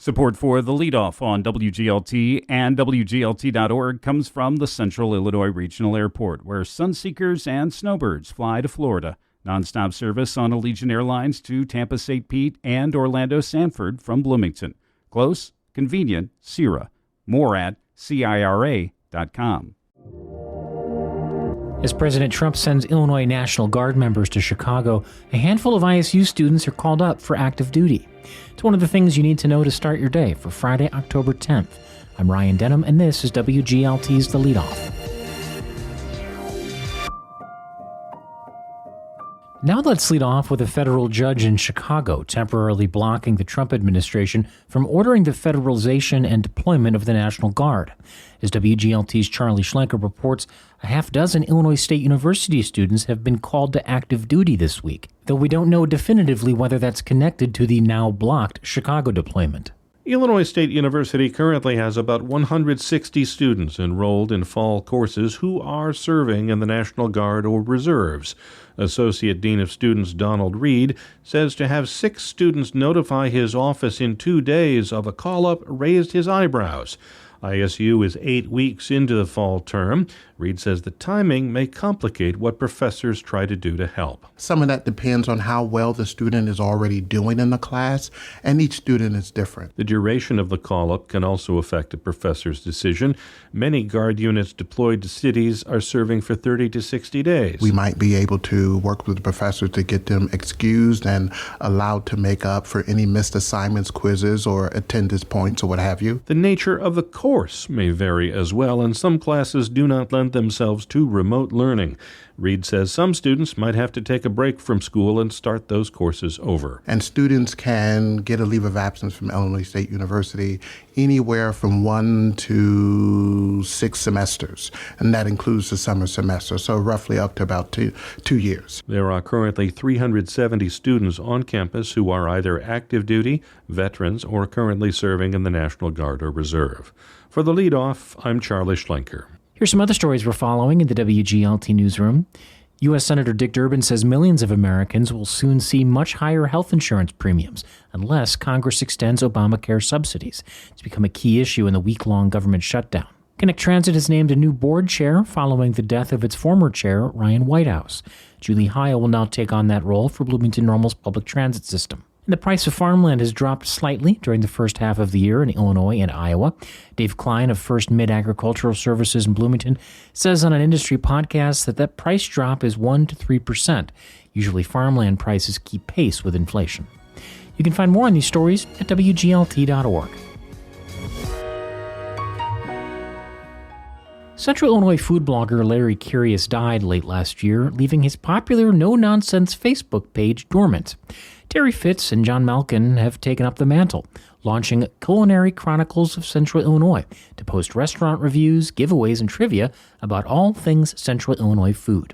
Support for the Leadoff on WGLT and WGLT.org comes from the Central Illinois Regional Airport, where sunseekers and snowbirds fly to Florida. Nonstop service on Allegiant Airlines to Tampa St. Pete and Orlando Sanford from Bloomington. Close, convenient, CIRA. More at CIRA.com. As President Trump sends Illinois National Guard members to Chicago, a handful of ISU students are called up for active duty. It's one of the things you need to know to start your day for Friday, October 10th. I'm Ryan Denham, and this is WGLT's The Leadoff. Now let's lead off with a federal judge in Chicago temporarily blocking the Trump administration from ordering the federalization and deployment of the National Guard. As WGLT's Charlie Schlenker reports, a half dozen Illinois State University students have been called to active duty this week, though we don't know definitively whether that's connected to the now blocked Chicago deployment. Illinois State University currently has about 160 students enrolled in fall courses who are serving in the National Guard or Reserves. Associate Dean of Students Donald Reed says to have 6 students notify his office in 2 days of a call-up raised his eyebrows. ISU is 8 weeks into the fall term. Reed says the timing may complicate what professors try to do to help. Some of that depends on how well the student is already doing in the class, and each student is different. The duration of the call-up can also affect a professor's decision. Many Guard units deployed to cities are serving for 30 to 60 days. We might be able to work with the professors to get them excused and allowed to make up for any missed assignments, quizzes, or attendance points, or what have you. The nature of the course may vary as well, and some classes do not lend themselves to remote learning. Reed says some students might have to take a break from school and start those courses over. And students can get a leave of absence from Illinois State University anywhere from 1 to 6 semesters, and that includes the summer semester, so roughly up to about two years. There are currently 370 students on campus who are either active duty, veterans, or currently serving in the National Guard or Reserve. For the Leadoff, I'm Charlie Schlenker. Here's some other stories we're following in the WGLT newsroom. U.S. Senator Dick Durbin says millions of Americans will soon see much higher health insurance premiums unless Congress extends Obamacare subsidies. It's become a key issue in the week-long government shutdown. Connect Transit has named a new board chair following the death of its former chair, Ryan Whitehouse. Julie Heil will now take on that role for Bloomington Normal's public transit system. And the price of farmland has dropped slightly during the first half of the year in Illinois and Iowa. Dave Klein of First Mid Agricultural Services in Bloomington says on an industry podcast that price drop is 1 to 3%. Usually farmland prices keep pace with inflation. You can find more on these stories at WGLT.org. Central Illinois food blogger Larry Curious died late last year, leaving his popular no-nonsense Facebook page dormant. Terry Fitz and John Malkin have taken up the mantle, launching Culinary Chronicles of Central Illinois to post restaurant reviews, giveaways, and trivia about all things Central Illinois food.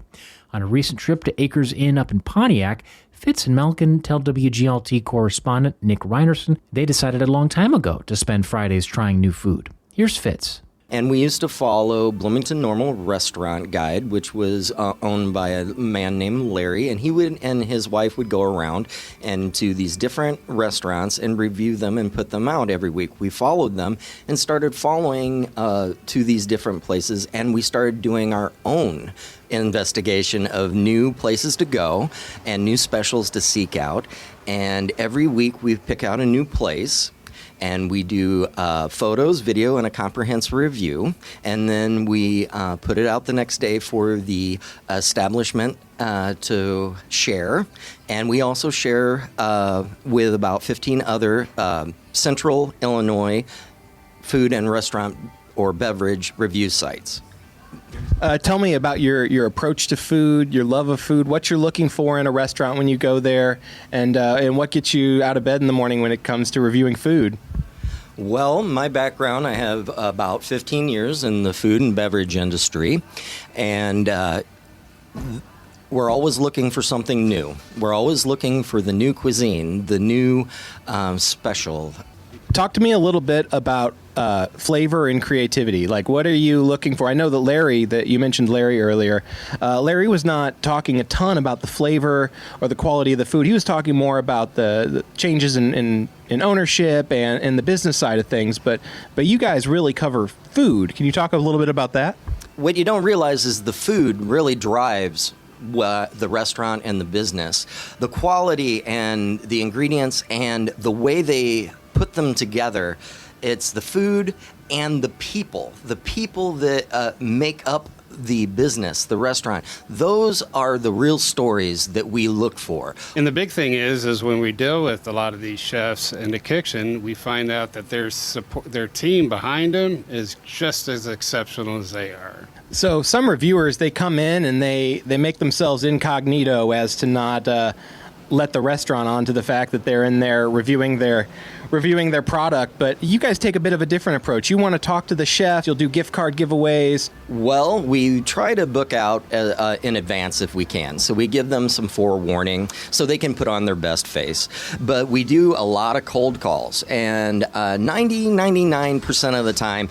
On a recent trip to Acres Inn up in Pontiac, Fitz and Malkin tell WGLT correspondent Nick Reinerson they decided a long time ago to spend Fridays trying new food. Here's Fitz. And we used to follow Bloomington Normal Restaurant Guide, which was owned by a man named Larry, and he would and his wife would go around and to these different restaurants and review them and put them out every week. We followed them and started following to these different places, and we started doing our own investigation of new places to go and new specials to seek out. And every week we pick out a new place. And we do photos, video, and a comprehensive review. And then we put it out the next day for the establishment to share. And we also share with about 15 other Central Illinois food and restaurant or beverage review sites. Tell me about your approach to food, your love of food, what you're looking for in a restaurant when you go there, and what gets you out of bed in the morning when it comes to reviewing food. Well, my background, I have about 15 years in the food and beverage industry, and we're always looking for something new. We're always looking for the new cuisine, the new special. Talk to me a little bit about flavor and creativity? Like, what are you looking for? I know that you mentioned Larry earlier. Larry was not talking a ton about the flavor or the quality of the food. He was talking more about the changes in ownership and the business side of things. But you guys really cover food. Can you talk a little bit about that? What you don't realize is the food really drives the restaurant and the business. The quality and the ingredients and the way they put them together, it's the food and the people that make up the business, the restaurant. Those are the real stories that we look for. And the big thing is when we deal with a lot of these chefs in the kitchen, we find out that their team behind them is just as exceptional as they are. So some reviewers, they come in and they make themselves incognito as to not let the restaurant on to the fact that they're in there reviewing their product. But you guys take a bit of a different approach. You want to talk to the chef. You'll do gift card giveaways. Well, we try to book out in advance if we can. So we give them some forewarning so they can put on their best face. But we do a lot of cold calls. And 99% of the time,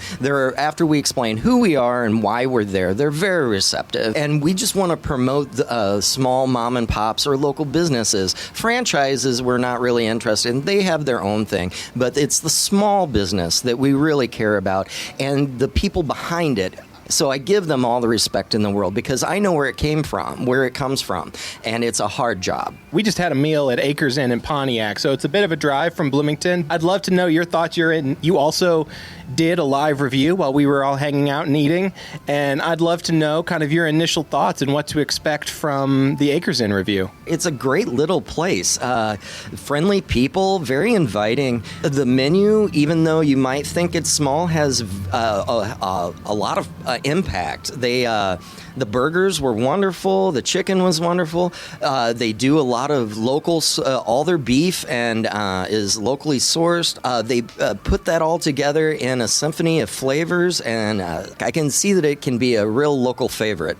after we explain who we are and why we're there, they're very receptive. And we just want to promote the small mom and pops or local businesses. Franchises, we're not really interested in. They have their own thing. But it's the small business that we really care about and the people behind it. So I give them all the respect in the world because I know where it comes from, and it's a hard job. We just had a meal at Acres Inn in Pontiac, so it's a bit of a drive from Bloomington. I'd love to know your thoughts. You also did a live review while we were all hanging out and eating, and I'd love to know kind of your initial thoughts and what to expect from the Acres Inn review. It's a great little place. Friendly people, very inviting. The menu, even though you might think it's small, has a lot of impact. The burgers were wonderful. The chicken was wonderful. They do a lot of locals. All their beef and is locally sourced. They put that all together in a symphony of flavors, and I can see that it can be a real local favorite.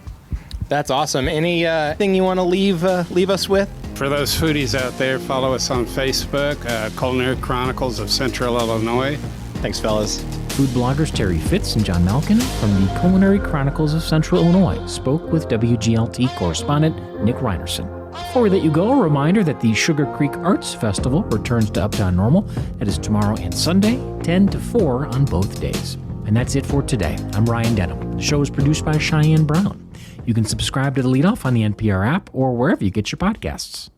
That's awesome. Anything you want to leave us with? For those foodies out there, follow us on Facebook, Culinary Chronicles of Central Illinois. Thanks, fellas. Food bloggers Terry Fitz and John Malkin from the Culinary Chronicles of Central Illinois spoke with WGLT correspondent Nick Reinerson. Before we let you go, a reminder that the Sugar Creek Arts Festival returns to Uptown Normal. That is tomorrow and Sunday, 10 to 4 on both days. And that's it for today. I'm Ryan Denham. The show is produced by Cheyenne Brown. You can subscribe to The Leadoff on the NPR app or wherever you get your podcasts.